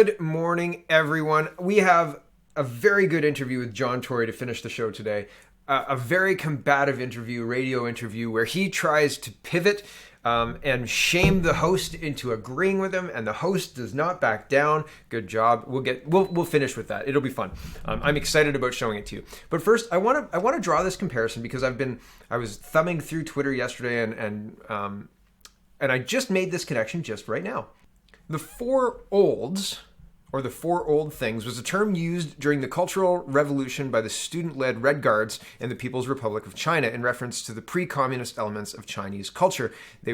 Good morning, everyone. We have a very good interview with John Tory to finish the show today. A very combative interview, radio interview, where he tries to pivot and shame the host into agreeing with him, and the host does not back down. Good job. We'll finish with that. It'll be fun. I'm excited about showing it to you. But first, I want to draw this comparison because I was thumbing through Twitter yesterday and I just made this connection just right now. The four olds, or the four old things, was a term used during the Cultural Revolution by the student-led Red Guards in the People's Republic of China in reference to the pre-communist elements of Chinese culture they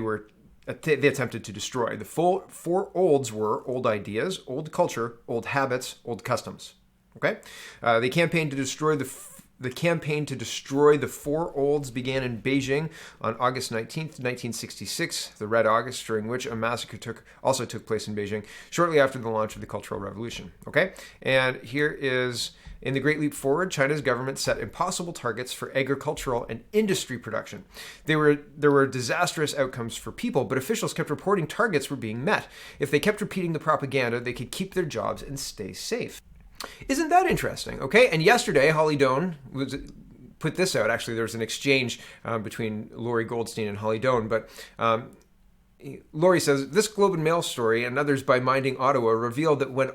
attempted to destroy. The four olds were old ideas, old culture, old habits, old customs. Okay? The campaign to destroy the four olds began in Beijing on August 19th, 1966, the Red August, during which a massacre also took place in Beijing shortly after the launch of the Cultural Revolution. Okay? And here is, in the Great Leap Forward, China's government set impossible targets for agricultural and industry production. There were disastrous outcomes for people, but officials kept reporting targets were being met. If they kept repeating the propaganda, they could keep their jobs and stay safe. Isn't that interesting? Okay, and yesterday, Holly Doan put this out. Actually, there was an exchange between Laurie Goldstein and Holly Doan, but Laurie says, this Globe and Mail story and others by Minding Ottawa revealed that when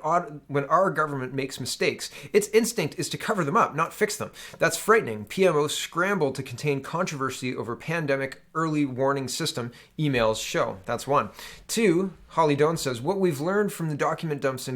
our government makes mistakes, its instinct is to cover them up, not fix them. That's frightening. PMO scrambled to contain controversy over pandemic early warning system, emails show. That's one. Two, Holly Doan says, what we've learned from the document dumps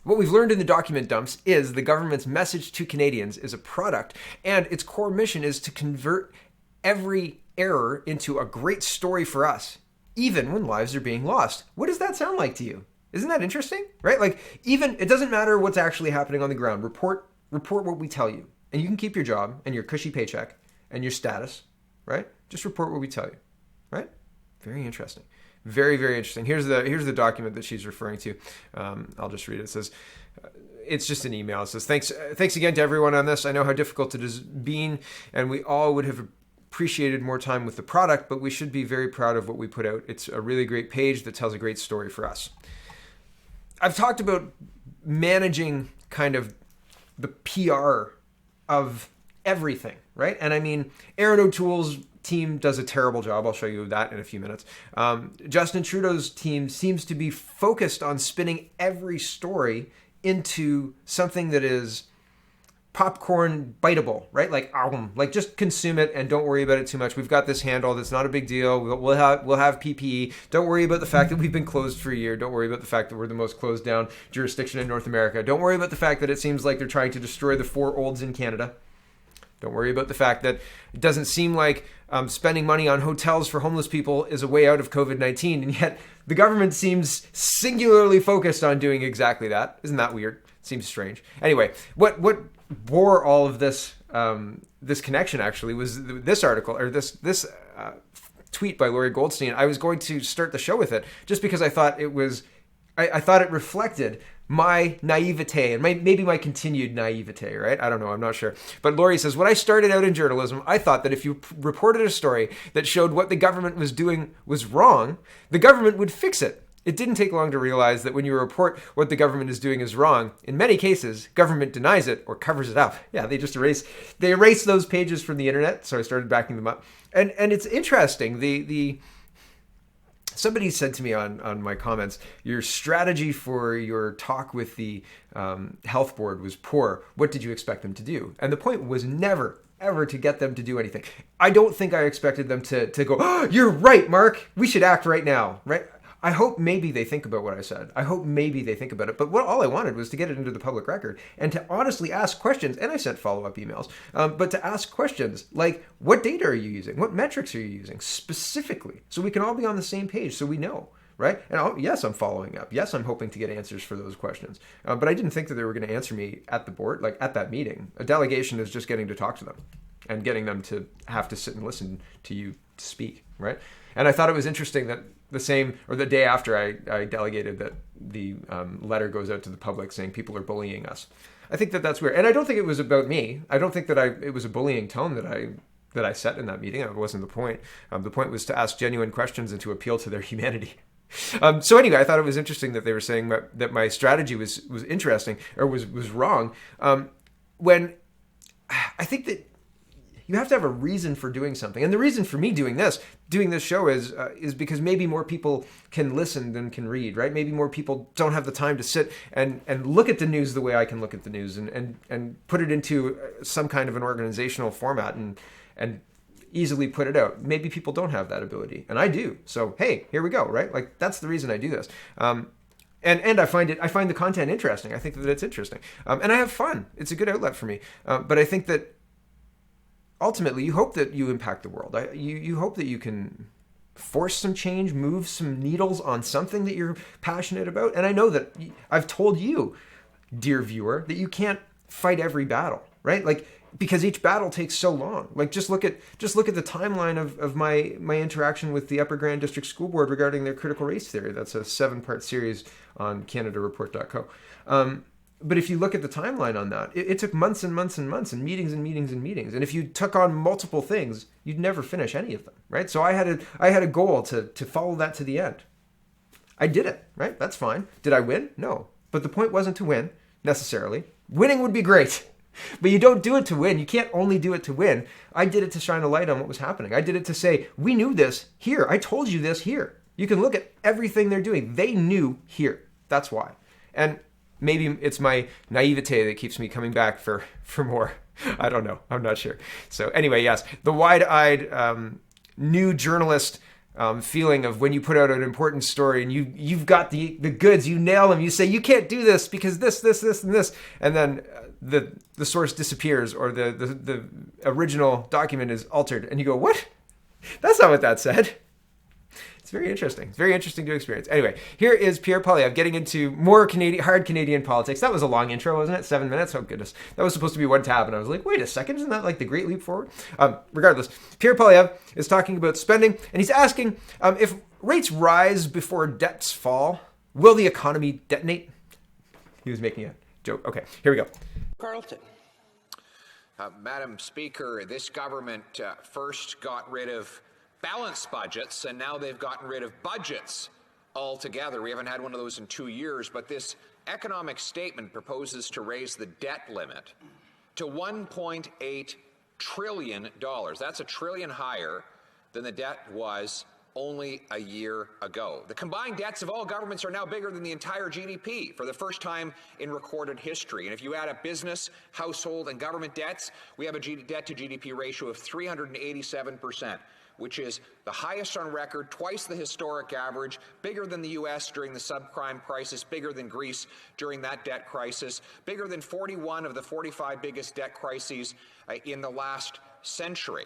What we've learned in the document dumps is the government's message to Canadians is a product, and its core mission is to convert every error into a great story for us, even when lives are being lost. What does that sound like to you? Isn't that interesting? Right? Like, even, it doesn't matter what's actually happening on the ground. Report what we tell you. And you can keep your job and your cushy paycheck and your status, right? Just report what we tell you, right? Very interesting. Very, very interesting. Here's the document that she's referring to. I'll just read it. It says, it's just an email. It says, thanks again to everyone on this. I know how difficult it has been, and we all would have appreciated more time with the product, but we should be very proud of what we put out. It's a really great page that tells a great story for us. I've talked about managing kind of the PR of everything, right? And I mean, Aaron O'Toole's team does a terrible job. I'll show you that in a few minutes. Justin Trudeau's team seems to be focused on spinning every story into something that is popcorn biteable, right? Like just consume it and don't worry about it too much. We've got this handled. It's not a big deal. We'll have PPE. Don't worry about the fact that we've been closed for a year. Don't worry about the fact that we're the most closed down jurisdiction in North America. Don't worry about the fact that it seems like they're trying to destroy the four olds in Canada. Don't worry about the fact that it doesn't seem like spending money on hotels for homeless people is a way out of COVID-19, and yet the government seems singularly focused on doing exactly that. Isn't that weird? Seems strange. Anyway, what bore all of this this connection actually was this article, or this tweet by Laurie Goldstein. I was going to start the show with it just because I thought I thought it reflected my naivete and maybe my continued naivete, right? I don't know. I'm not sure. But Laurie says, when I started out in journalism, I thought that if you reported a story that showed what the government was doing was wrong, the government would fix it. It didn't take long to realize that when you report what the government is doing is wrong, in many cases, government denies it or covers it up. Yeah, they just erase those pages from the internet. So I started backing them up. And it's interesting. Somebody said to me on my comments, your strategy for your talk with the health board was poor. What did you expect them to do? And the point was never, ever to get them to do anything. I don't think I expected them to go, oh, you're right, Mark. We should act right now, right? I hope maybe they think about what I said. I hope maybe they think about it. But all I wanted was to get it into the public record and to honestly ask questions. And I sent follow-up emails. But to ask questions like, what data are you using? What metrics are you using specifically? So we can all be on the same page so we know, right? And yes, I'm following up. Yes, I'm hoping to get answers for those questions. But I didn't think that they were going to answer me at the board, like at that meeting. A delegation is just getting to talk to them and getting them to have to sit and listen to you speak, right? And I thought it was interesting that the day after I delegated, that the letter goes out to the public saying people are bullying us. I think that that's weird. And I don't think it was about me. I don't think that it was a bullying tone that I set in that meeting. It wasn't the point. The point was to ask genuine questions and to appeal to their humanity. So anyway, I thought it was interesting that they were saying that my strategy was interesting or was wrong. When I think that you have to have a reason for doing something, and the reason for me doing this show is because maybe more people can listen than can read, right? Maybe more people don't have the time to sit and look at the news the way I can look at the news and put it into some kind of an organizational format and easily put it out. Maybe people don't have that ability, and I do. So hey, here we go, right? Like that's the reason I do this. And I find the content interesting. I think that it's interesting, and I have fun. It's a good outlet for me. But I think that ultimately, you hope that you impact the world. You hope that you can force some change, move some needles on something that you're passionate about. And I know that I've told you, dear viewer, that you can't fight every battle, right? Like, because each battle takes so long. Like, just look at the timeline of my interaction with the Upper Grand District School Board regarding their critical race theory. That's a 7-part series on CanadaReport.co. But if you look at the timeline on that, it took months and months and months and meetings and meetings and meetings. And if you took on multiple things, you'd never finish any of them, right? So I had a goal to follow that to the end. I did it, right? That's fine. Did I win? No. But the point wasn't to win, necessarily. Winning would be great. But you don't do it to win. You can't only do it to win. I did it to shine a light on what was happening. I did it to say, we knew this here. I told you this here. You can look at everything they're doing. They knew here. That's why. And maybe it's my naivete that keeps me coming back for more. I don't know. I'm not sure. So anyway, yes, the wide-eyed new journalist feeling of when you put out an important story and you've got the goods, you nail them, you say, you can't do this because this, and this, and then the source disappears or the original document is altered and you go, what? That's not what that said. It's very interesting. It's very interesting to experience. Anyway, here is Pierre Poilievre getting into more hard Canadian politics. That was a long intro, wasn't it? 7 minutes? Oh, goodness. That was supposed to be one tab, and I was like, wait a second, isn't that like the Great Leap Forward? Regardless, Pierre Poilievre is talking about spending, and he's asking if rates rise before debts fall, will the economy detonate? He was making a joke. Okay, here we go. Carlton. Madam Speaker, this government first got rid of balanced budgets, and now they've gotten rid of budgets altogether. We haven't had one of those in 2 years, but this economic statement proposes to raise the debt limit to $1.8 trillion. That's $1 trillion higher than the debt was only a year ago. The combined debts of all governments are now bigger than the entire GDP for the first time in recorded history. And if you add up business, household, and government debts, we have a debt to GDP ratio of 387%. Which is the highest on record, twice the historic average, bigger than the U.S. during the subprime crisis, bigger than Greece during that debt crisis, bigger than 41 of the 45 biggest debt crises in the last century.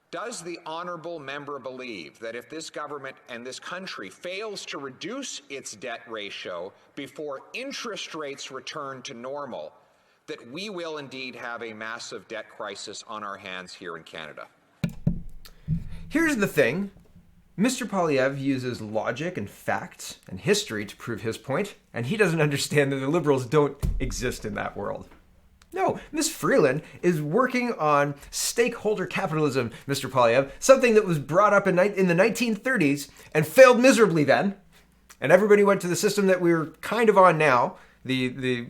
Does the honourable member believe that if this government and this country fails to reduce its debt ratio before interest rates return to normal, that we will indeed have a massive debt crisis on our hands here in Canada? Here's the thing. Mr. Poilievre uses logic and facts and history to prove his point, and he doesn't understand that the Liberals don't exist in that world. No, Ms. Freeland is working on stakeholder capitalism, Mr. Poilievre, something that was brought up in the 1930s and failed miserably then, and everybody went to the system that we're kind of on now. The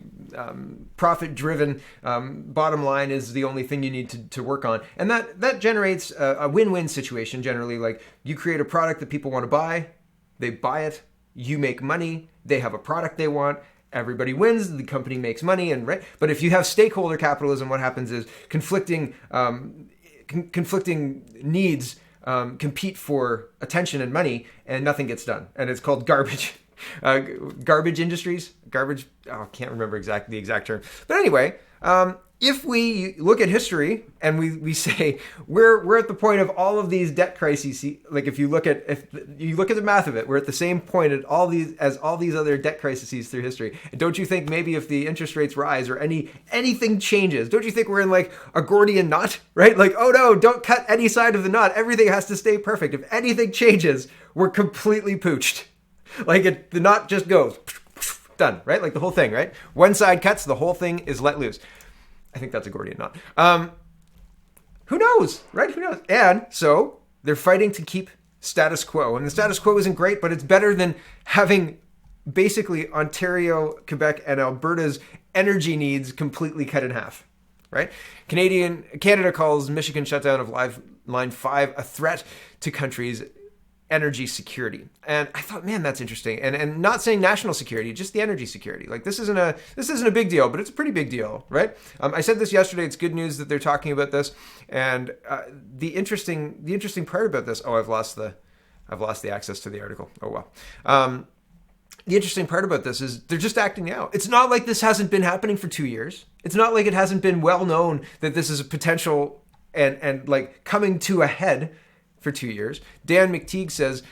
profit-driven bottom line is the only thing you need to work on. And that generates a win-win situation generally. Like, you create a product that people want to buy, they buy it, you make money, they have a product they want, everybody wins, the company makes money, and right. But if you have stakeholder capitalism, what happens is conflicting needs compete for attention and money, and nothing gets done. And it's called garbage. Garbage industries, I can't remember the exact term. But anyway, if we look at history and we say we're at the point of all of these debt crises, like if you look at the math of it, we're at the same point at all these other debt crises through history. And don't you think maybe if the interest rates rise or anything changes, don't you think we're in like a Gordian knot, right? Like, oh no, don't cut any side of the knot. Everything has to stay perfect. If anything changes, we're completely pooched. Like the knot just goes, done, right? Like the whole thing, right? One side cuts, the whole thing is let loose. I think that's a Gordian knot. Who knows, right? Who knows? And so they're fighting to keep status quo. And the status quo isn't great, but it's better than having basically Ontario, Quebec, and Alberta's energy needs completely cut in half, right? Canada calls Michigan shutdown of Line 5 a threat to country's energy security. And I thought, man, that's interesting. And not saying national security, just the energy security. Like this isn't a big deal, but it's a pretty big deal, right? I said this yesterday. It's good news that they're talking about this. And the interesting part about this. Oh, I've lost the access to the article. Oh well. The interesting part about this is they're just acting now. It's not like this hasn't been happening for 2 years. It's not like it hasn't been well known that this is a potential and like coming to a head for 2 years. Dan McTeague says,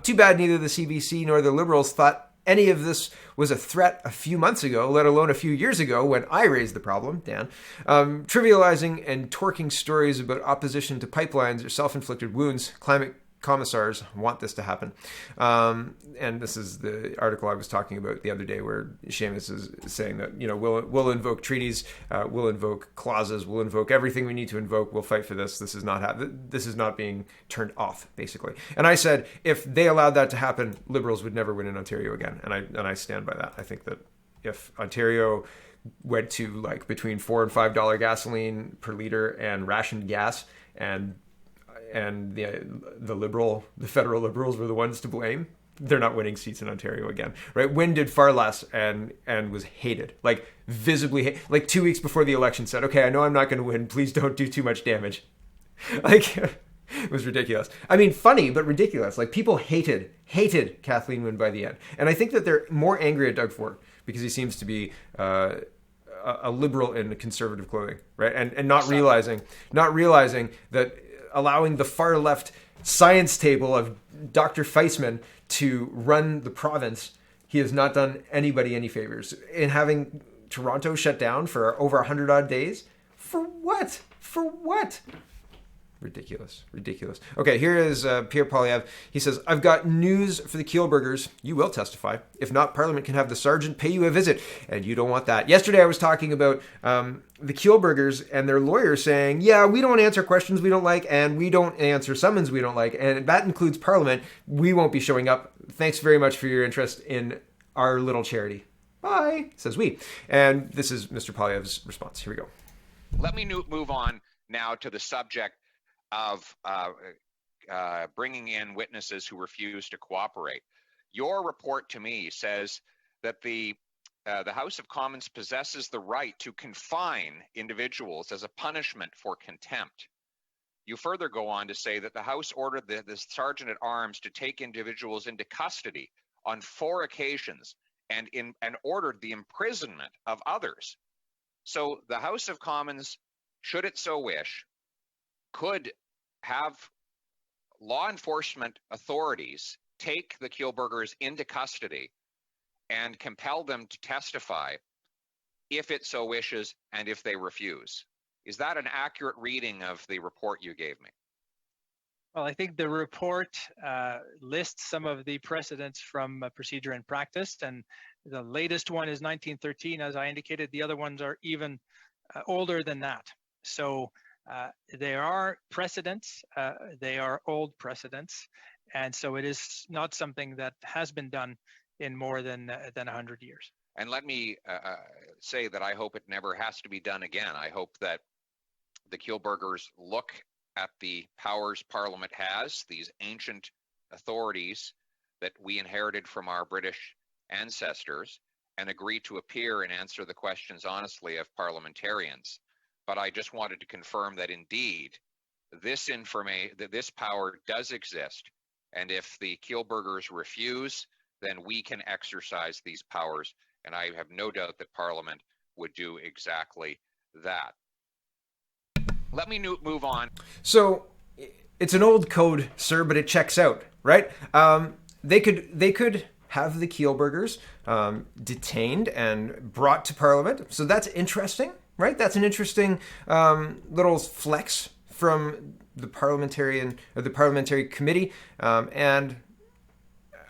too bad neither the CBC nor the Liberals thought any of this was a threat a few months ago, let alone a few years ago when I raised the problem, Dan. Trivializing and torquing stories about opposition to pipelines or self-inflicted wounds. Climate commissars want this to happen. And this is the article I was talking about the other day where Seamus is saying that, we'll invoke treaties, we'll invoke clauses, we'll invoke everything we need to invoke, we'll fight for this. This is not being turned off, basically. And I said, if they allowed that to happen, Liberals would never win in Ontario again. And I stand by that. I think that if Ontario went to like between $4 and $5 gasoline per liter and rationed gas and the federal Liberals were the ones to blame, they're not winning seats in Ontario again, right? Wynne did far less and was hated, like visibly, like 2 weeks before the election said, okay, I know I'm not going to win. Please don't do too much damage. Like, it was ridiculous. I mean, funny, but ridiculous. Like people hated Kathleen Wynne by the end. And I think that they're more angry at Doug Ford because he seems to be, a liberal in conservative clothing, right? And not realizing that allowing the far left science table of Dr. Feisman to run the province, he has not done anybody any favors. In having Toronto shut down for over 100 odd days, for what? Ridiculous. Okay, here is Pierre Poilievre. He says, I've got news for the Kielburgers. You will testify. If not, Parliament can have the sergeant pay you a visit. And you don't want that. Yesterday, I was talking about the Kielburgers and their lawyers saying, yeah, we don't answer questions we don't like, and we don't answer summons we don't like. And that includes Parliament. We won't be showing up. Thanks very much for your interest in our little charity. Bye, says we. And this is Mr. Poilievre's response. Here we go. Let me move on now to the subject of bringing in witnesses who refuse to cooperate. Your report to me says that the House of Commons possesses the right to confine individuals as a punishment for contempt. You further go on to say that the House ordered the Sergeant at Arms to take individuals into custody on 4 occasions and ordered the imprisonment of others. So the House of Commons, should it so wish, could have law enforcement authorities take the Kielburgers into custody and compel them to testify if it so wishes and if they refuse. Is that an accurate reading of the report you gave me? Well, I think the report lists some of the precedents from procedure and practice, and the latest one is 1913, as I indicated. The other ones are even older than that. So there are precedents, they are old precedents, and so it is not something that has been done in more than 100 years. And let me say that I hope it never has to be done again. I hope that the Kielburgers look at the powers Parliament has, these ancient authorities that we inherited from our British ancestors, and agree to appear and answer the questions honestly of parliamentarians. But I just wanted to confirm that indeed this power does exist, and if the Kielburgers refuse, then we can exercise these powers, and I have no doubt that Parliament would do exactly that. Let me move on. So it's an old code, sir, but it checks out, right? They could have the Kielburgers detained and brought to Parliament. So that's interesting, right? That's an interesting little flex from the parliamentary committee, and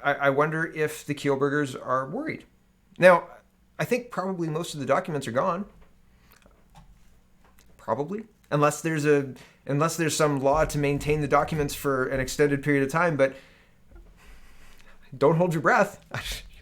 I wonder if the Kielburgers are worried. Now, I think probably most of the documents are gone. Probably. unless there's some law to maintain the documents for an extended period of time. But don't hold your breath.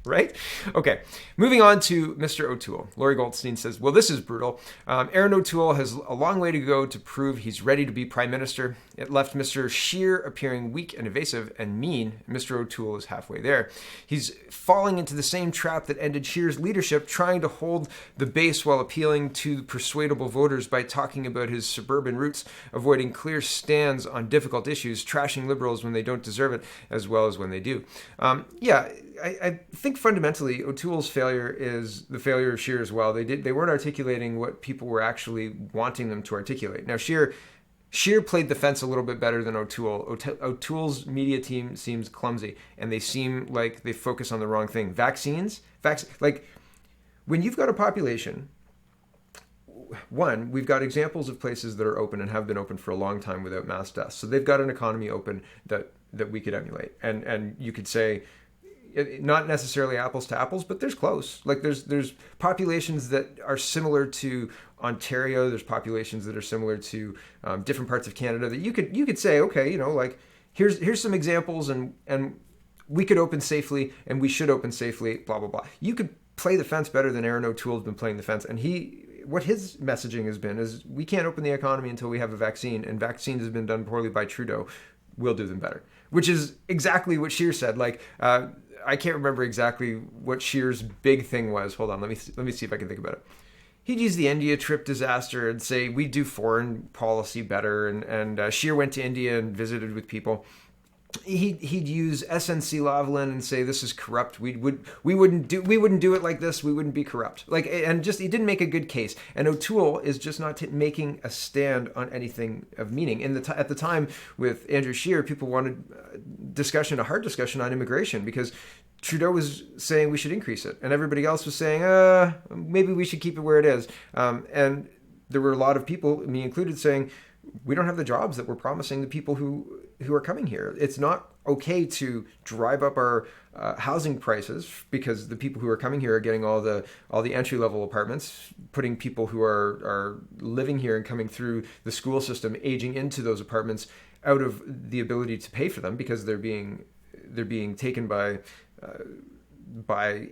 Right? Okay. Moving on to Mr. O'Toole. Laurie Goldstein says, well, this is brutal. Aaron O'Toole has a long way to go to prove he's ready to be prime minister. It left Mr. Scheer appearing weak and evasive and mean. Mr. O'Toole is halfway there. He's falling into the same trap that ended Scheer's leadership, trying to hold the base while appealing to persuadable voters by talking about his suburban roots, avoiding clear stands on difficult issues, trashing liberals when they don't deserve it, as well as when they do. I think fundamentally O'Toole's failure is the failure of Scheer as well. They weren't articulating what people were actually wanting them to articulate. Now Scheer played the fence a little bit better than O'Toole. O'Toole's media team seems clumsy, and they seem like they focus on the wrong thing. Like when you've got a population, one, we've got examples of places that are open and have been open for a long time without mass deaths. So they've got an economy open that we could emulate, and you could say, not necessarily apples to apples, but there's close. Like there's populations that are similar to Ontario. There's populations that are similar to different parts of Canada that you could say, okay, like here's some examples, and we could open safely, and we should open safely. Blah blah blah. You could play the fence better than Aaron O'Toole has been playing the fence, and what his messaging has been is we can't open the economy until we have a vaccine, and vaccines has been done poorly by Trudeau. We'll do them better, which is exactly what Scheer said. I can't remember exactly what Scheer's big thing was. Hold on, let me see if I can think about it. He'd use the India trip disaster and say we do foreign policy better, and Scheer went to India and visited with people. He'd use SNC Lavalin and say this is corrupt. We wouldn't do it like this. We wouldn't be corrupt. And he didn't make a good case. And O'Toole is just not making a stand on anything of meaning. At the time with Andrew Scheer, people wanted a hard discussion on immigration because Trudeau was saying we should increase it, and everybody else was saying maybe we should keep it where it is. And there were a lot of people, me included, saying we don't have the jobs that we're promising the people who are coming here. It's not okay to drive up our housing prices because the people who are coming here are getting all the entry level apartments, putting people who are living here and coming through the school system, aging into those apartments out of the ability to pay for them because they're being taken by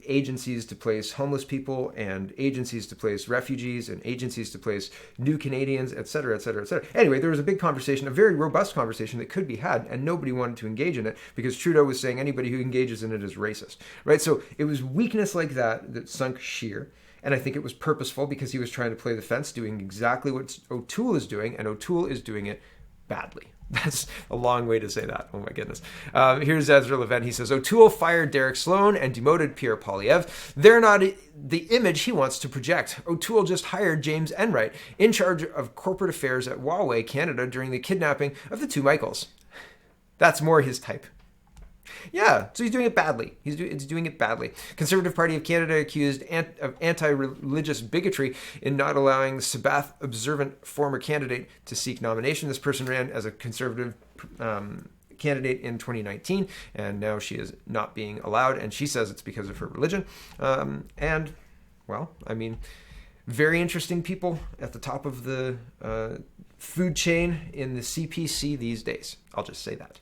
agencies to place homeless people and agencies to place refugees and agencies to place new Canadians, et cetera, et cetera, et cetera. Anyway, there was a big conversation, a very robust conversation that could be had, and nobody wanted to engage in it because Trudeau was saying anybody who engages in it is racist, right? So it was weakness like that sunk Scheer. And I think it was purposeful because he was trying to play the fence, doing exactly what O'Toole is doing, and O'Toole is doing it badly. That's a long way to say that. Oh my goodness. Here's Ezra Levin. He says, O'Toole fired Derek Sloan and demoted Pierre Poilievre. They're not the image he wants to project. O'Toole just hired James Enright in charge of corporate affairs at Huawei Canada during the kidnapping of the two Michaels. That's more his type. Yeah, so he's doing it badly. He's doing it badly. Conservative Party of Canada accused of anti-religious bigotry in not allowing the Sabbath observant former candidate to seek nomination. This person ran as a Conservative candidate in 2019, and now she is not being allowed, and she says it's because of her religion. Very interesting people at the top of the food chain in the CPC these days. I'll just say that.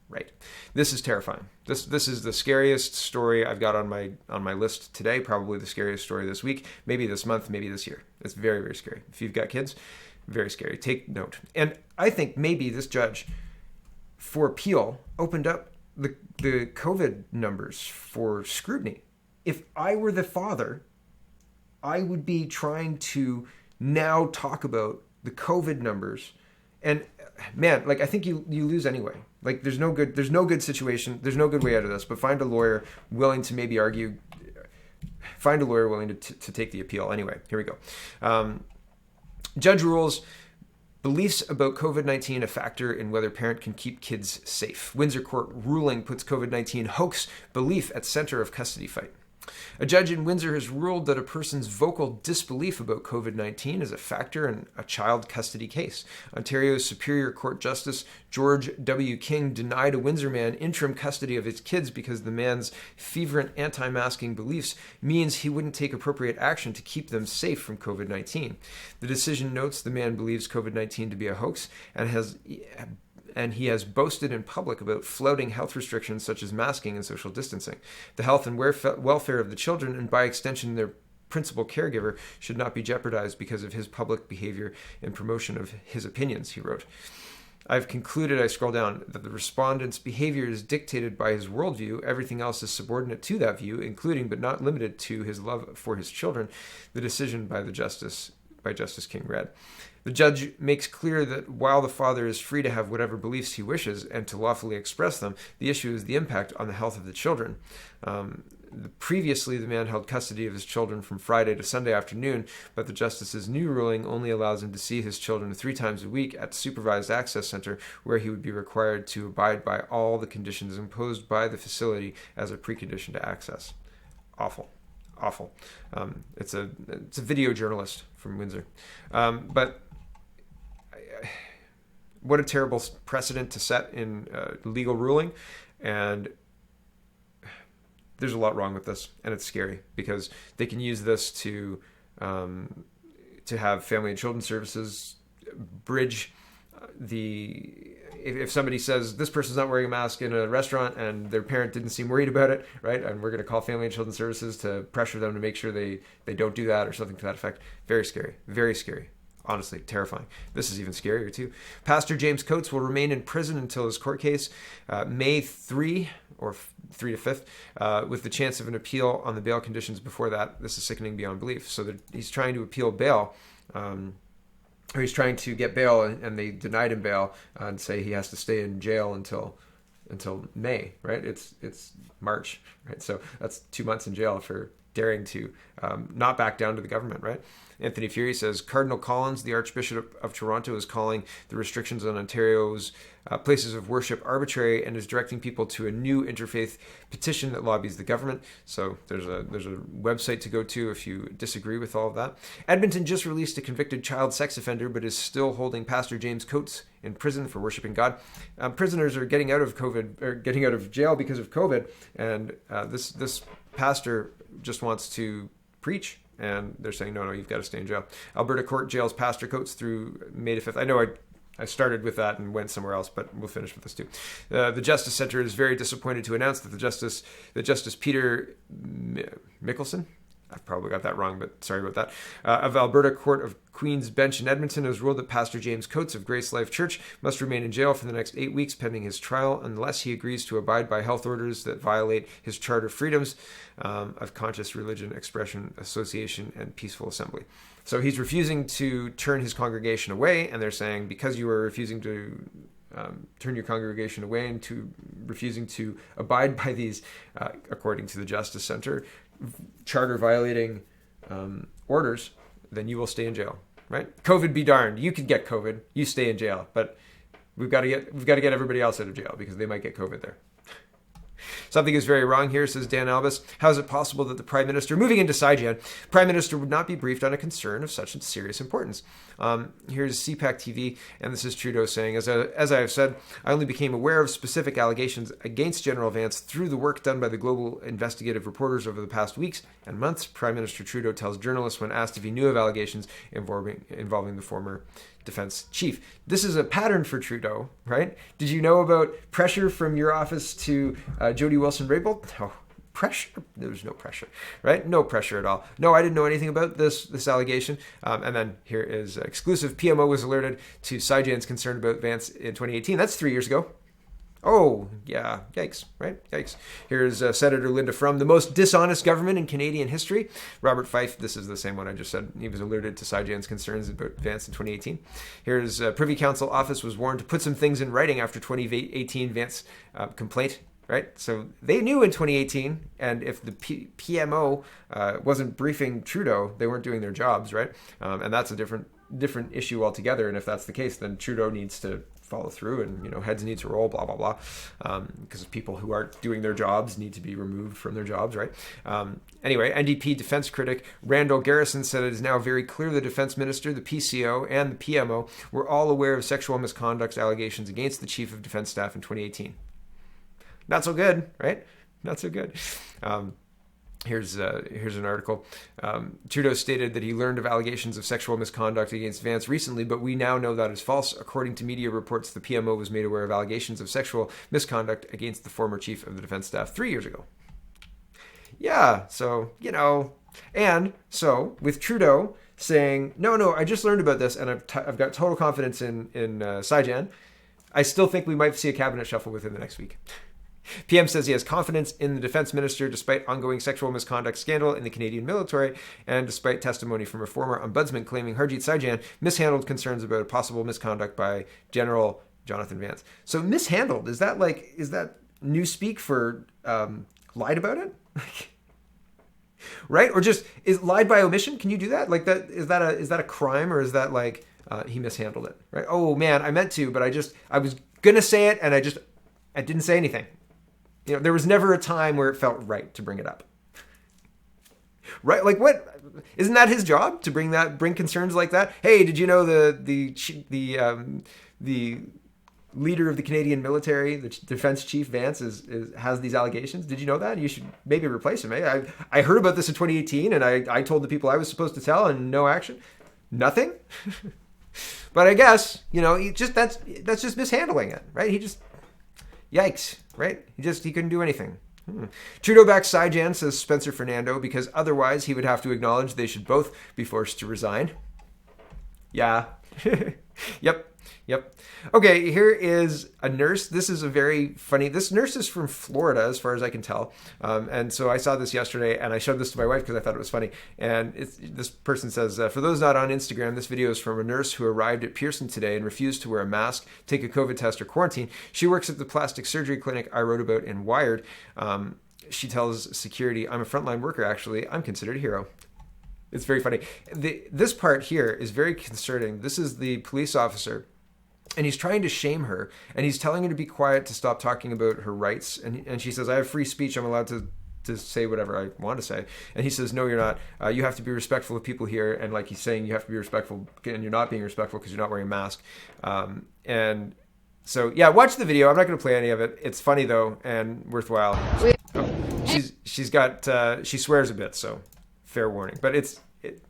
Right. This is terrifying. This is the scariest story I've got on my list today, probably the scariest story this week, maybe this month, maybe this year. It's very, very scary. If you've got kids, very scary. Take note. And I think maybe this judge for appeal opened up the COVID numbers for scrutiny. If I were the father, I would be trying to now talk about the COVID numbers. And man, I think you lose anyway. There's no good situation. There's no good way out of this, but find a lawyer willing to maybe argue, find a lawyer willing to take the appeal. Anyway, here we go. Judge rules beliefs about COVID-19 a factor in whether parent can keep kids safe. Windsor Court ruling puts COVID-19 hoax belief at center of custody fight. A judge in Windsor has ruled that a person's vocal disbelief about COVID-19 is a factor in a child custody case. Ontario's Superior Court Justice George W. King denied a Windsor man interim custody of his kids because the man's fervent anti-masking beliefs means he wouldn't take appropriate action to keep them safe from COVID-19. The decision notes the man believes COVID-19 to be a hoax and he has boasted in public about flouting health restrictions such as masking and social distancing. The health and welfare of the children, and by extension their principal caregiver, should not be jeopardized because of his public behavior and promotion of his opinions, he wrote. I've concluded, I scroll down, that the respondent's behavior is dictated by his worldview. Everything else is subordinate to that view, including but not limited to his love for his children. The decision by Justice King read. The judge makes clear that while the father is free to have whatever beliefs he wishes and to lawfully express them, the issue is the impact on the health of the children. Previously, the man held custody of his children from Friday to Sunday afternoon, but the justice's new ruling only allows him to see his children 3 times a week at the Supervised Access Center, where he would be required to abide by all the conditions imposed by the facility as a precondition to access. Awful. It's a video journalist from Windsor. But what a terrible precedent to set in legal ruling. And there's a lot wrong with this, and it's scary because they can use this to have family and children services bridge if somebody says this person's not wearing a mask in a restaurant and their parent didn't seem worried about it, right? And we're going to call family and children services to pressure them to make sure they don't do that or something to that effect. Very scary. Very scary. Honestly, terrifying. This is even scarier too. Pastor James Coates will remain in prison until his court case, May 3 or 3 to 5th, with the chance of an appeal on the bail conditions before that. This is sickening beyond belief. So that he's trying to appeal bail, or he's trying to get bail, and they denied him bail and say he has to stay in jail until May, right? It's March, right? So that's 2 months in jail for daring to not back down to the government, right? Anthony Fury says, Cardinal Collins, the Archbishop of Toronto, is calling the restrictions on Ontario's places of worship arbitrary and is directing people to a new interfaith petition that lobbies the government. So there's a website to go to if you disagree with all of that. Edmonton just released a convicted child sex offender, but is still holding Pastor James Coates in prison for worshiping God. Prisoners are getting out of jail because of COVID, and this pastor just wants to preach. And they're saying, no, you've got to stay in jail. Alberta Court jails Pastor Coates through May the 5th. I know I started with that and went somewhere else, but we'll finish with this too. The Justice Centre is very disappointed to announce that Justice Peter Mickelson, I've probably got that wrong, but sorry about that, of Alberta Court of Queen's Bench in Edmonton has ruled that Pastor James Coates of Grace Life Church must remain in jail for the next 8 weeks pending his trial unless he agrees to abide by health orders that violate his charter freedoms of conscious religion, expression, association, and peaceful assembly. So he's refusing to turn his congregation away, and they're saying because you are refusing to turn your congregation away and to refusing to abide by these, according to the Justice Centre, charter violating orders, then you will stay in jail, right? COVID be darned. You could get COVID, you stay in jail, but we've got to get everybody else out of jail because they might get COVID there. Something is very wrong here, says Dan Albus. How is it possible that the Prime Minister, moving into SciGen, Prime Minister would not be briefed on a concern of such serious importance? Here's CPAC TV, and this is Trudeau saying, as I have said, I only became aware of specific allegations against General Vance through the work done by the global investigative reporters over the past weeks and months. Prime Minister Trudeau tells journalists when asked if he knew of allegations involving the former defense chief. This is a pattern for Trudeau, right? Did you know about pressure from your office to Jody Wilson-Raybould? No. Pressure? There was no pressure, right? No pressure at all. No, I didn't know anything about this allegation. And then here is exclusive. PMO was alerted to SciGen's concern about Vance in 2018. That's 3 years ago. Oh, yeah. Yikes, right? Yikes. Here's Senator Linda Frum, the most dishonest government in Canadian history. Robert Fife, this is the same one I just said. He was alerted to SciGen's concerns about Vance in 2018. Here's Privy Council office was warned to put some things in writing after 2018 Vance complaint. Right? So they knew in 2018, and if the PMO wasn't briefing Trudeau, they weren't doing their jobs, right? And that's a different issue altogether. And if that's the case, then Trudeau needs to follow through, and heads need to roll, blah blah blah, because people who aren't doing their jobs need to be removed from their jobs, right? Anyway, NDP defense critic Randall Garrison said it is now very clear the defense minister, the PCO, and the PMO were all aware of sexual misconduct allegations against the chief of defense staff in 2018. Not so good, right? Not so good. Here's an article. Trudeau stated that he learned of allegations of sexual misconduct against Vance recently, but we now know that is false. According to media reports, the PMO was made aware of allegations of sexual misconduct against the former chief of the defense staff 3 years ago. Yeah, so, and so with Trudeau saying, no, I just learned about this, and I've got total confidence in Saijan, I still think we might see a cabinet shuffle within the next week. PM says he has confidence in the defense minister despite ongoing sexual misconduct scandal in the Canadian military and despite testimony from a former ombudsman claiming Harjit Saijan mishandled concerns about a possible misconduct by General Jonathan Vance. So mishandled, is that new speak for lied about it? Right? Or just is lied by omission? Can you do that? Like that is that a crime, or is that like he mishandled it? Right? Oh man, I meant to, but I was gonna say it and I didn't say anything. There was never a time where it felt right to bring it up. Right? Like what? Isn't that his job to bring concerns like that? Hey, did you know the leader of the Canadian military, the defense chief Vance, has these allegations? Did you know that? You should maybe replace him. I heard about this in 2018, and I told the people I was supposed to tell, and no action, nothing. But I guess that's just mishandling it, right? He just yikes, right? He couldn't do anything. Trudeau backs Saijan, says Spencer Fernando, because otherwise he would have to acknowledge they should both be forced to resign. Yeah. Yep. Okay, here is a nurse. This is a very funny. This nurse is from Florida, as far as I can tell. And so I saw this yesterday, and I showed this to my wife because I thought it was funny. And this person says, for those not on Instagram, this video is from a nurse who arrived at Pearson today and refused to wear a mask, take a COVID test, or quarantine. She works at the plastic surgery clinic I wrote about in Wired. She tells security, I'm a frontline worker, actually. I'm considered a hero. It's very funny. This part here is very concerning. This is the police officer. And he's trying to shame her, and he's telling her to be quiet, to stop talking about her rights. And she says, I have free speech. I'm allowed to say whatever I want to say. And he says, no, you're not. You have to be respectful of people here. And like he's saying, you have to be respectful, and you're not being respectful because you're not wearing a mask. And so, yeah, watch the video. I'm not going to play any of it. It's funny, though, and worthwhile. She swears a bit, so fair warning. But it's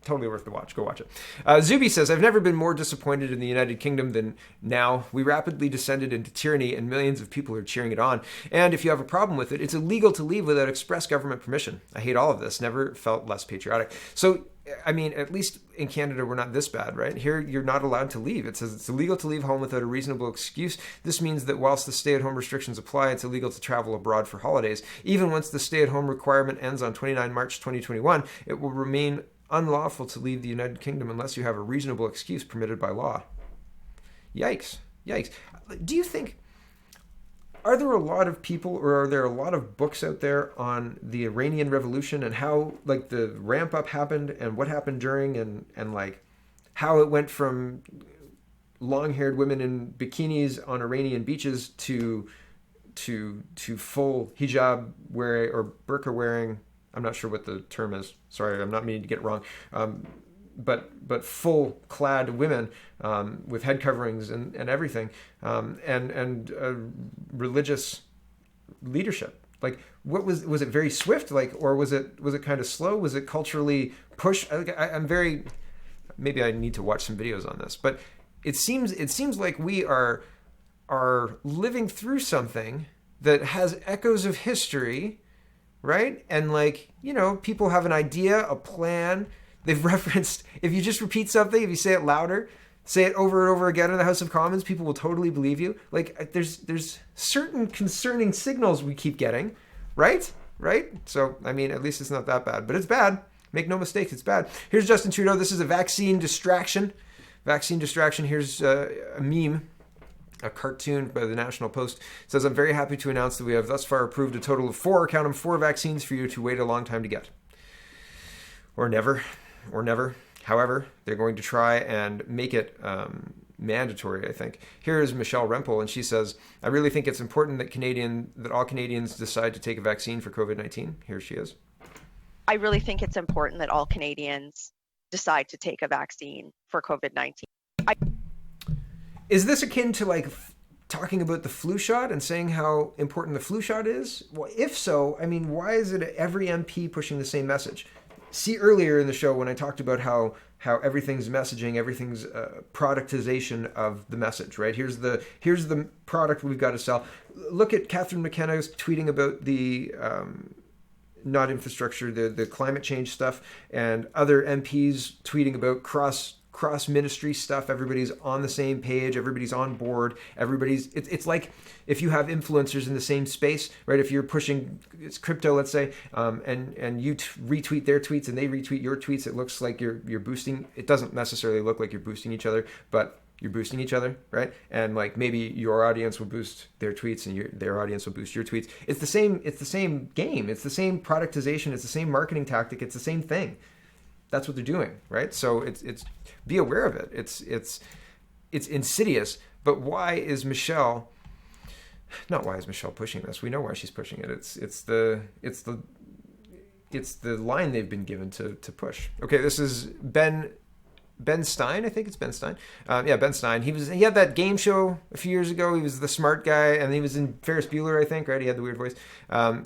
totally worth the watch. Go watch it. Zuby says, I've never been more disappointed in the United Kingdom than now. We rapidly descended into tyranny and millions of people are cheering it on. And if you have a problem with it, it's illegal to leave without express government permission. I hate all of this. Never felt less patriotic. So, I mean, at least in Canada, we're not this bad, right? Here, you're not allowed to leave. It says it's illegal to leave home without a reasonable excuse. This means that whilst the stay-at-home restrictions apply, it's illegal to travel abroad for holidays. Even once the stay-at-home requirement ends on 29 March 2021, it will remain unlawful to leave the United Kingdom unless you have a reasonable excuse permitted by law. Yikes. Do you think, are there a lot of people, or are there a lot of books out there on the Iranian Revolution and how like the ramp up happened and what happened during and like how it went from long-haired women in bikinis on Iranian beaches to full hijab wearing or burqa wearing? I'm not sure what the term is. Sorry, I'm not meaning to get it wrong. But full clad women with head coverings and everything, and religious leadership. Like, what was it very swift? Like, or was it kind of slow? Was it culturally pushed? I'm very, maybe I need to watch some videos on this, but it seems like we are living through something that has echoes of history. Right? And like, people have an idea, a plan. They've referenced, if you just repeat something, if you say it louder, say it over and over again in the House of Commons, people will totally believe you. Like there's certain concerning signals we keep getting, right? So, I mean, at least it's not that bad, but it's bad. Make no mistakes, it's bad. Here's Justin Trudeau. This is a vaccine distraction. Here's a meme. A cartoon by the National Post says, I'm very happy to announce that we have thus far approved a total of 4 vaccines for you to wait a long time to get. Or never. However, they're going to try and make it mandatory, I think. Here is Michelle Rempel, and she says, I really think it's important that all Canadians decide to take a vaccine for COVID-19. Here she is. I really think it's important that all Canadians decide to take a vaccine for COVID-19. Is this akin to like talking about the flu shot and saying how important the flu shot is? Well, if so, I mean, why is it every MP pushing the same message? See earlier in the show when I talked about how everything's messaging, everything's productization of the message, right? Here's the product we've got to sell. Look at Catherine McKenna's tweeting about the not infrastructure, the climate change stuff, and other MPs tweeting about cross ministry stuff. Everybody's on the same page, everybody's on board, it's like if you have influencers in the same space, right? If you're pushing it's crypto, let's say, and you retweet their tweets and they retweet your tweets, it looks like you're boosting. It doesn't necessarily look like you're boosting each other, but you're boosting each other, right? And like maybe your audience will boost their tweets and their audience will boost your tweets. It's the same game. It's the same productization. It's the same marketing tactic. It's the same thing. That's what they're doing, right? So it's be aware of it. It's insidious. But why is Michelle pushing this? We know why she's pushing it. It's the line they've been given to push. Okay, this is Ben Stein. I think it's Ben Stein. Ben Stein. He had that game show a few years ago. He was the smart guy, and he was in Ferris Bueller, I think, right? He had the weird voice.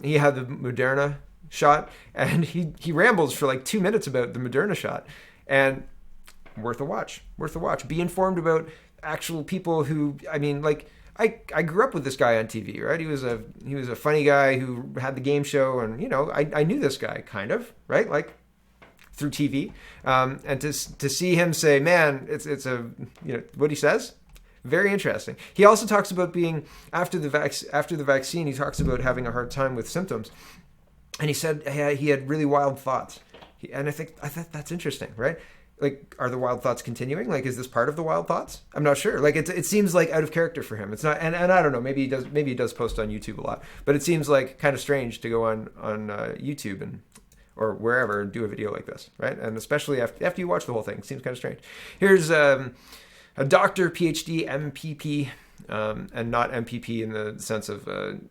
He had the Moderna shot, and he rambles for like 2 minutes about the Moderna shot, and worth a watch. Be informed about actual people who, I mean, like I grew up with this guy on TV, right? He was a funny guy who had the game show, and I knew this guy kind of, right? Like through TV, and to see him say, man, it's a what he says. Very interesting. He also talks about being after the vaccine. He talks about having a hard time with symptoms. And he said he had really wild thoughts. And I thought that's interesting, right? Like, are the wild thoughts continuing? Like, is this part of the wild thoughts? I'm not sure. Like, it seems like out of character for him. It's not, and I don't know. Maybe he does post on YouTube a lot, but it seems like kind of strange to go on YouTube or wherever and do a video like this, right? And especially after you watch the whole thing, it seems kind of strange. Here's a doctor, PhD, MPP, and not MPP in the sense of an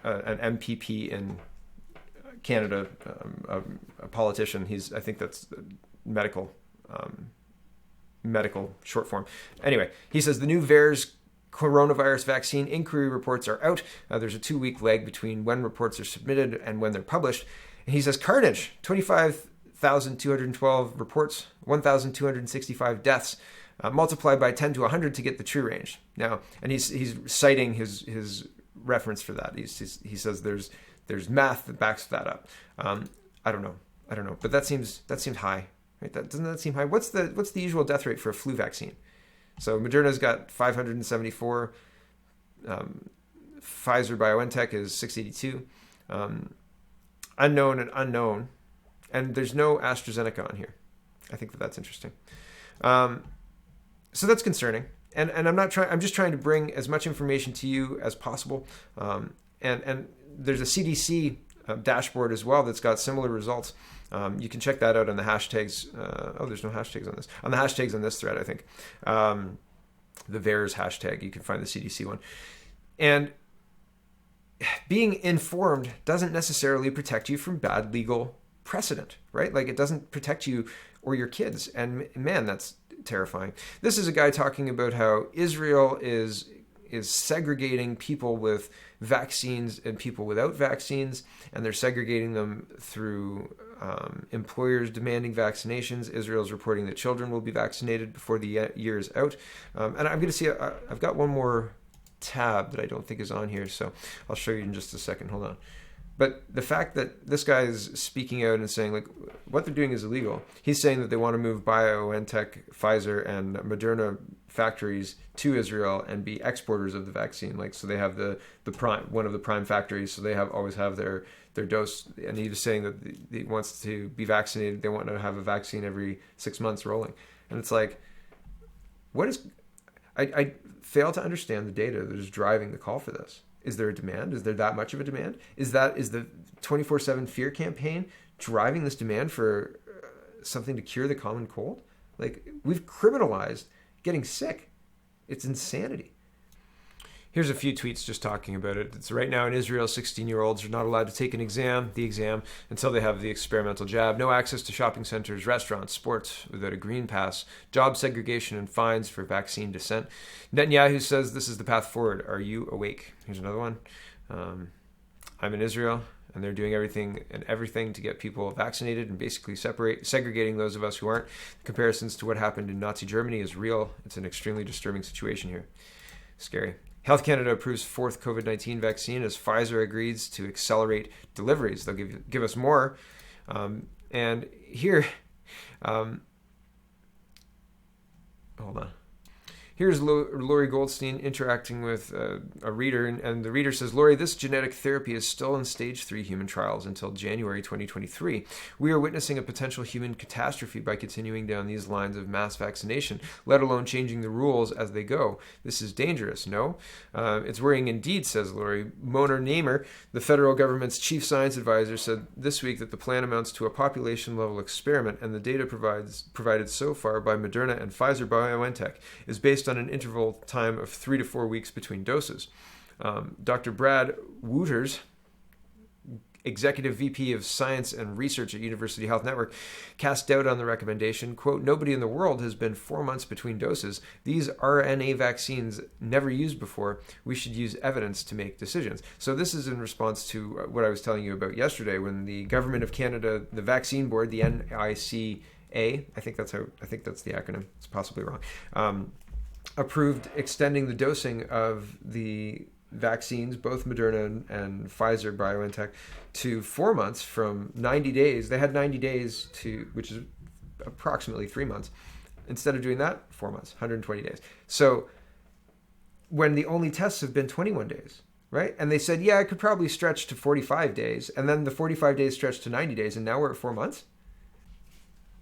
MPP in Canada, a politician. I think that's medical short form. Anyway, he says the new VAERS coronavirus vaccine inquiry reports are out. There's a 2-week lag between when reports are submitted and when they're published. And he says carnage, 25,212 reports, 1,265 deaths, multiplied by 10 to 100 to get the true range. Now, and he's citing his reference for that. He says there's math that backs that up. I don't know, but that seems high, right? Doesn't that seem high? What's the usual death rate for a flu vaccine? So Moderna's got 574. Pfizer BioNTech is 682. Unknown, and there's no AstraZeneca on here. I think that's interesting. So that's concerning. And I'm just trying to bring as much information to you as possible. And there's a CDC dashboard as well that's got similar results. You can check that out on the hashtags. There's no hashtags on this. On the hashtags on this thread, I think. The VAERS hashtag, you can find the CDC one. And being informed doesn't necessarily protect you from bad legal precedent, right? Like, it doesn't protect you or your kids. And man, that's terrifying. This is a guy talking about how Israel is segregating people with vaccines and people without vaccines, and they're segregating them through employers demanding vaccinations. Israel's reporting that children will be vaccinated before the year is out. And I'm going to see, I've got one more tab that I don't think is on here, so I'll show you in just a second. Hold on. But the fact that this guy is speaking out and saying, like, what they're doing is illegal. He's saying that they want to move BioNTech, Pfizer, and Moderna factories to Israel and be exporters of the vaccine. Like, so they have the prime, one of the prime factories, so they always have their dose. And he was saying that he wants to be vaccinated. They want to have a vaccine every 6 months rolling. And it's like, what is... I fail to understand the data that is driving the call for this. Is there a demand? Is there that much of a demand? Is the 24/7 fear campaign driving this demand for something to cure the common cold? Like, we've criminalized getting sick. It's insanity. Here's a few tweets just talking about it. It's right now in Israel, 16-year-olds are not allowed to take the exam, until they have the experimental jab. No access to shopping centers, restaurants, sports without a green pass. Job segregation and fines for vaccine dissent. Netanyahu says this is the path forward. Are you awake? Here's another one. I'm in Israel, and they're doing everything to get people vaccinated and basically segregating those of us who aren't. The comparisons to what happened in Nazi Germany is real. It's an extremely disturbing situation here. Scary. Health Canada approves fourth COVID-19 vaccine as Pfizer agrees to accelerate deliveries. They'll give us more. And here, hold on. Here's Lori Goldstein interacting with a reader, and the reader says, Lori, this genetic therapy is still in stage 3 human trials until January 2023. We are witnessing a potential human catastrophe by continuing down these lines of mass vaccination, let alone changing the rules as they go. This is dangerous, no? It's worrying indeed, says Lori. Mona Namer, the federal government's chief science advisor, said this week that the plan amounts to a population-level experiment, and the data provided so far by Moderna and Pfizer BioNTech is based on an interval time of 3 to 4 weeks between doses. Dr. Brad Wooters, Executive VP of Science and Research at University Health Network, cast doubt on the recommendation. Quote, nobody in the world has been 4 months between doses. These RNA vaccines never used before. We should use evidence to make decisions. So this is in response to what I was telling you about yesterday when the Government of Canada, the Vaccine Board, the NICA, I think that's the acronym. It's possibly wrong. Approved extending the dosing of the vaccines, both Moderna and Pfizer BioNTech, to 4 months from 90 days. They had 90 days which is approximately 3 months. Instead of doing that, 4 months, 120 days. So when the only tests have been 21 days, right? And they said, yeah, it could probably stretch to 45 days. And then the 45 days stretched to 90 days. And now we're at 4 months?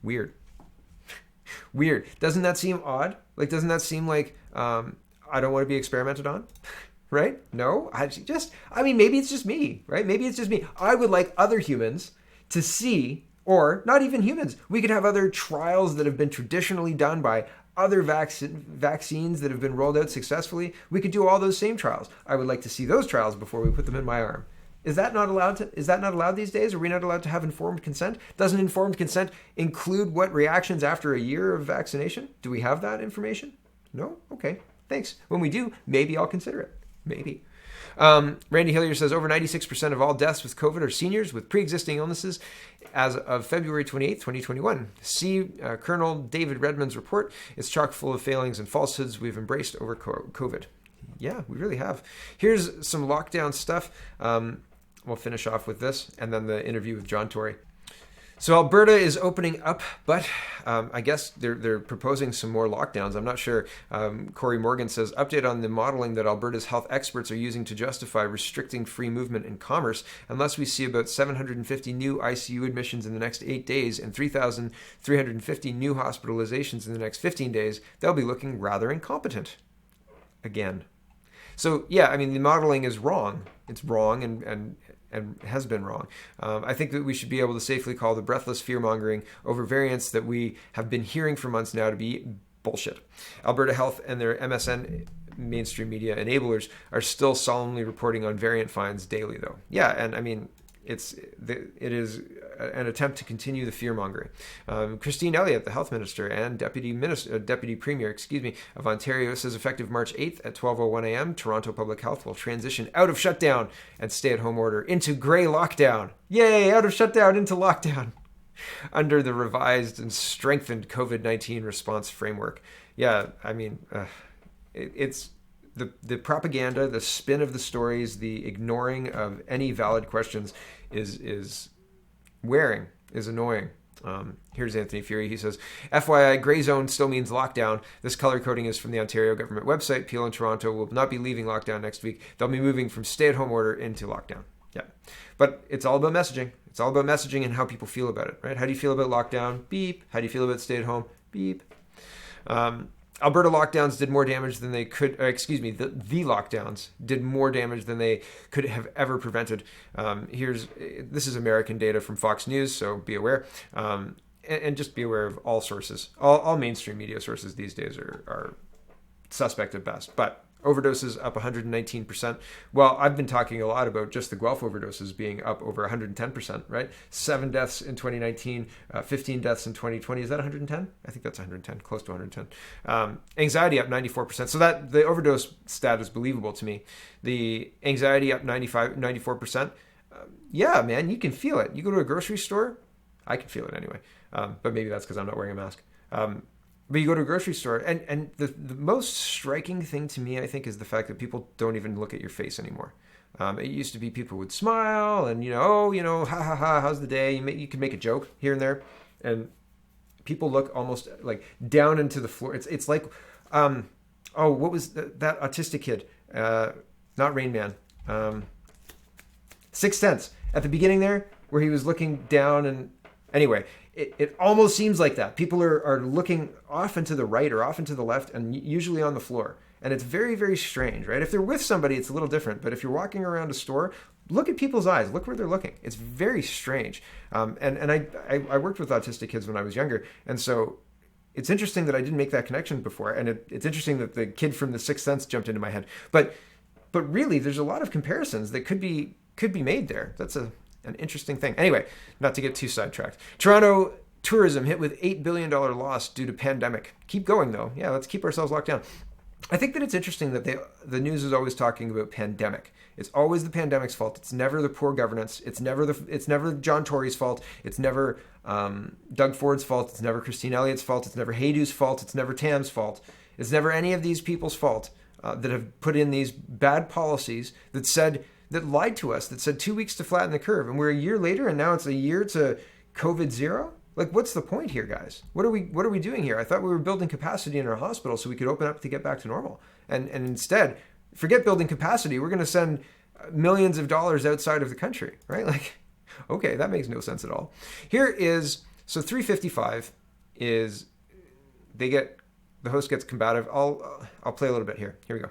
Weird. Weird. Doesn't that seem odd? Like, doesn't that seem like I don't want to be experimented on? Right? No? Maybe it's just me, right? Maybe it's just me. I would like other humans to see, or not even humans. We could have other trials that have been traditionally done by other vaccines that have been rolled out successfully. We could do all those same trials. I would like to see those trials before we put them in my arm. Is that not allowed these days? Are we not allowed to have informed consent? Doesn't informed consent include what reactions after a year of vaccination? Do we have that information? No? Okay. Thanks. When we do, maybe I'll consider it. Maybe. Randy Hillier says over 96% of all deaths with COVID are seniors with pre-existing illnesses as of February 28, 2021. See Colonel David Redmond's report. It's chock full of failings and falsehoods we've embraced over COVID. Yeah, we really have. Here's some lockdown stuff. We'll finish off with this and then the interview with John Tory. So Alberta is opening up, but I guess they're proposing some more lockdowns. I'm not sure. Corey Morgan says, update on the modeling that Alberta's health experts are using to justify restricting free movement and commerce. Unless we see about 750 new ICU admissions in the next 8 days and 3,350 new hospitalizations in the next 15 days, they'll be looking rather incompetent. Again. So, yeah, I mean, the modeling is wrong. It's wrong and has been wrong. I think that we should be able to safely call the breathless fear-mongering over variants that we have been hearing for months now to be bullshit. Alberta Health and their MSN mainstream media enablers are still solemnly reporting on variant finds daily, though. Yeah, and I mean, it is an attempt to continue the fear-mongering. Christine Elliott, the health minister and deputy premier, of Ontario, says effective March 8th at 12:01 a.m., Toronto Public Health will transition out of shutdown and stay-at-home order into grey lockdown. Yay, out of shutdown into lockdown under the revised and strengthened COVID-19 response framework. Yeah, I mean, it's the propaganda, the spin of the stories, the ignoring of any valid questions is annoying. Here's Anthony Fury. He says, FYI, gray zone still means lockdown. This color coding is from the Ontario government website. Peel and Toronto will not be leaving lockdown next week. They'll be moving from stay-at-home order into lockdown. Yeah. But it's all about messaging. It's all about messaging and how people feel about it, right? How do you feel about lockdown? Beep. How do you feel about stay-at-home? Beep. Alberta lockdowns did more damage than they could, the lockdowns did more damage than they could have ever prevented. This is American data from Fox News, so be aware. And just be aware of all sources. All mainstream media sources these days are suspect at best. But overdoses up 119%. Well, I've been talking a lot about just the Guelph overdoses being up over 110%, right? 7 deaths in 2019, 15 deaths in 2020. Is that 110? I think that's 110, close to 110. Anxiety up 94%. So that the overdose stat is believable to me. The anxiety up 94%. Yeah, man, you can feel it. You go to a grocery store, I can feel it anyway. But maybe that's because I'm not wearing a mask. But you go to a grocery store, and the most striking thing to me, I think, is the fact that people don't even look at your face anymore. It used to be people would smile and, ha ha ha, how's the day? You could make a joke here and there. And people look almost like down into the floor. It's like, what was that autistic kid? Not Rain Man. Sixth Sense. At the beginning there, where he was looking down and... Anyway, it almost seems like that. People are looking off and to the right or off and to the left and usually on the floor. And it's very, very strange, right? If they're with somebody, it's a little different. But if you're walking around a store, look at people's eyes. Look where they're looking. It's very strange. And I worked with autistic kids when I was younger. And so it's interesting that I didn't make that connection before. And it's interesting that the kid from The Sixth Sense jumped into my head. But really, there's a lot of comparisons that could be made there. That's an interesting thing. Anyway, not to get too sidetracked. Toronto tourism hit with $8 billion loss due to pandemic. Keep going, though. Yeah, let's keep ourselves locked down. I think that it's interesting that the news is always talking about pandemic. It's always the pandemic's fault. It's never the poor governance. It's never John Tory's fault. It's never Doug Ford's fault. It's never Christine Elliott's fault. It's never Haydu's fault. It's never Tam's fault. It's never any of these people's fault that have put in these bad policies that lied to us, that said 2 weeks to flatten the curve. And we're a year later, and now it's a year to COVID zero? Like, what's the point here, guys? What are we doing here? I thought we were building capacity in our hospital so we could open up to get back to normal. And instead, forget building capacity. We're going to send millions of dollars outside of the country, right? Like, okay, that makes no sense at all. Here is, so 355 is, the host gets combative. I'll play a little bit here. Here we go.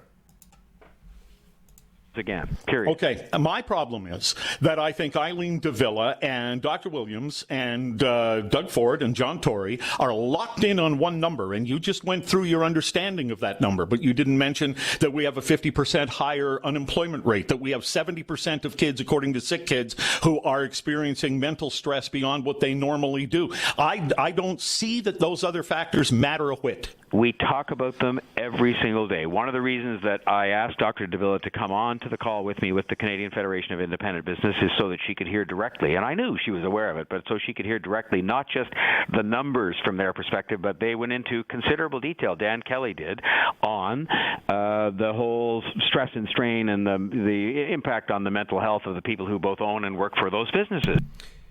Again, period. Okay, my problem is that I think Eileen Davila and Dr. Williams and Doug Ford and John Tory are locked in on one number, and you just went through your understanding of that number, but you didn't mention that we have a 50% higher unemployment rate, that we have 70% of kids, according to Sick Kids, who are experiencing mental stress beyond what they normally do. I don't see that those other factors matter a whit. We talk about them every single day. One of the reasons that I asked Dr. Davila to come on to the call with me with the Canadian Federation of Independent Business is so that she could hear directly, and I knew she was aware of it, but so she could hear directly not just the numbers from their perspective, but they went into considerable detail, Dan Kelly did, on the whole stress and strain and the impact on the mental health of the people who both own and work for those businesses.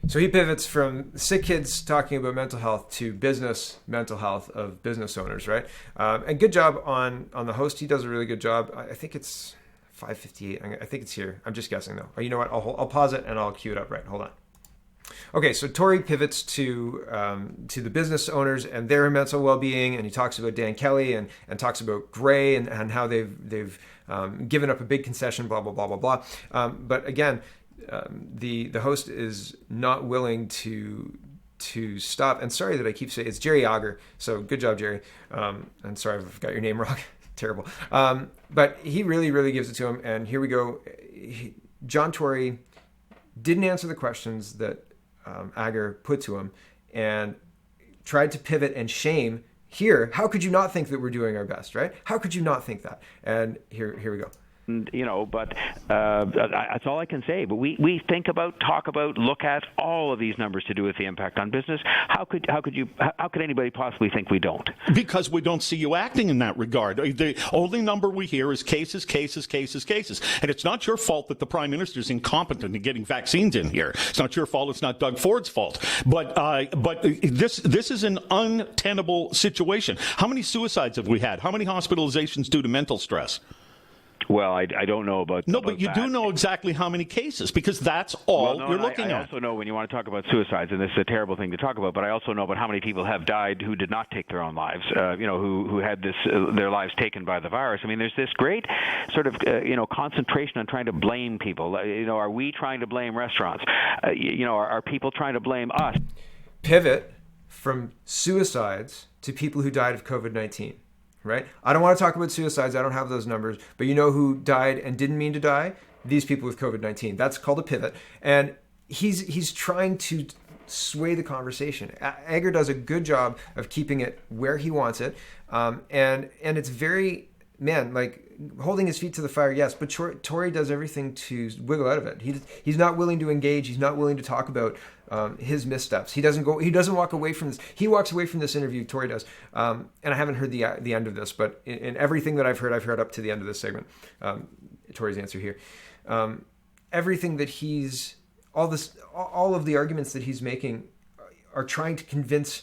So he pivots from Sick Kids talking about mental health to business mental health of business owners, right? And good job on the host. He does a really good job. I think it's 5:58. I think it's here. I'm just guessing, though. You know what? I'll pause it and I'll cue it up. Right. Hold on. Okay, so Tory pivots to the business owners and their mental well-being, and he talks about Dan Kelly and talks about Gray and how they've given up a big concession, blah, blah, blah, blah, blah. But again, the host is not willing to stop. And sorry that I keep saying it's Jerry Auger. So good job, Jerry. And sorry if I've got your name wrong. Terrible. But he really, really gives it to him. And here we go. John Tory didn't answer the questions that Auger put to him and tried to pivot and shame. Here, how could you not think that we're doing our best, right? How could you not think that? And here we go. But that's all I can say. But we talk about, look at all of these numbers to do with the impact on business. How could anybody possibly think we don't? Because we don't see you acting in that regard. The only number we hear is cases. And it's not your fault that the Prime Minister is incompetent in getting vaccines in here. It's not your fault. It's not Doug Ford's fault. But this is an untenable situation. How many suicides have we had? How many hospitalizations due to mental stress? Well, I don't know about No, but you do know exactly how many cases, because that's all you're looking at. I also know when you want to talk about suicides, and this is a terrible thing to talk about, but I also know about how many people have died who did not take their own lives, who had their lives taken by the virus. I mean, there's this great sort of, concentration on trying to blame people. Are we trying to blame restaurants? Are people trying to blame us? Pivot from suicides to people who died of COVID-19. right? I don't want to talk about suicides. I don't have those numbers. But you know who died and didn't mean to die? These people with COVID-19. That's called a pivot. And he's trying to sway the conversation. Egger does a good job of keeping it where he wants it. And it's very, like holding his feet to the fire, yes, but Tory does everything to wiggle out of it. He's not willing to engage. He's not willing to talk about his missteps. He doesn't walk away from this. He walks away from this interview, Tory does. And I haven't heard the end of this, but in everything that I've heard up to the end of this segment, Tory's answer here. Everything that all of the arguments that he's making are trying to convince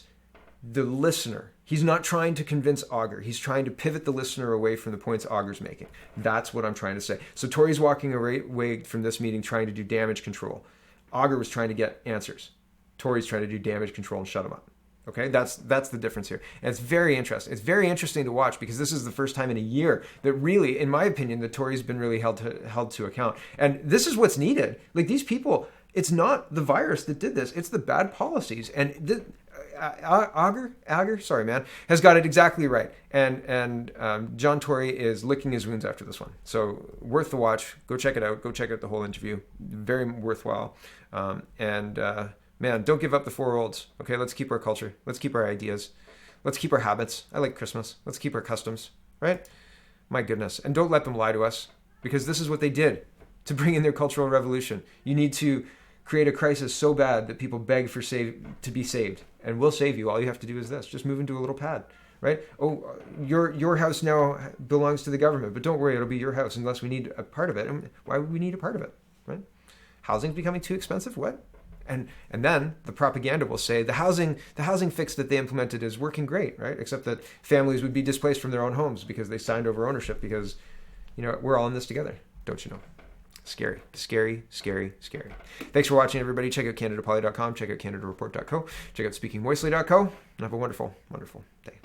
the listener. He's not trying to convince Auger. He's trying to pivot the listener away from the points Auger's making. That's what I'm trying to say. So Tory's walking away from this meeting trying to do damage control. Auger was trying to get answers. Tory's trying to do damage control and shut him up. Okay, that's the difference here. And it's very interesting. It's very interesting to watch because this is the first time in a year that really, in my opinion, the Tory's been really held to account. And this is what's needed. Like these people, it's not the virus that did this. It's the bad policies. And Auger, sorry, man, has got it exactly right. And John Tory is licking his wounds after this one. So worth the watch. Go check it out. Go check out the whole interview. Very worthwhile. Man, don't give up the 4 olds. Okay, let's keep our culture. Let's keep our ideas. Let's keep our habits. I like Christmas. Let's keep our customs, right? My goodness. And don't let them lie to us because this is what they did to bring in their cultural revolution. You need to create a crisis so bad that people beg for to be saved. And we'll save you. All you have to do is this. Just move into a little pad, right? Oh, your house now belongs to the government, but don't worry, it'll be your house unless we need a part of it. And why would we need a part of it, right? Housing's becoming too expensive? What? And then the propaganda will say the housing fix that they implemented is working great, right? Except that families would be displaced from their own homes because they signed over ownership because, we're all in this together, don't you know? Scary, scary, scary, scary. Thanks for watching, everybody. Check out CanadaPoly.com. Check out CanadaReport.co. Check out SpeakingMoistly.co. And have a wonderful, wonderful day.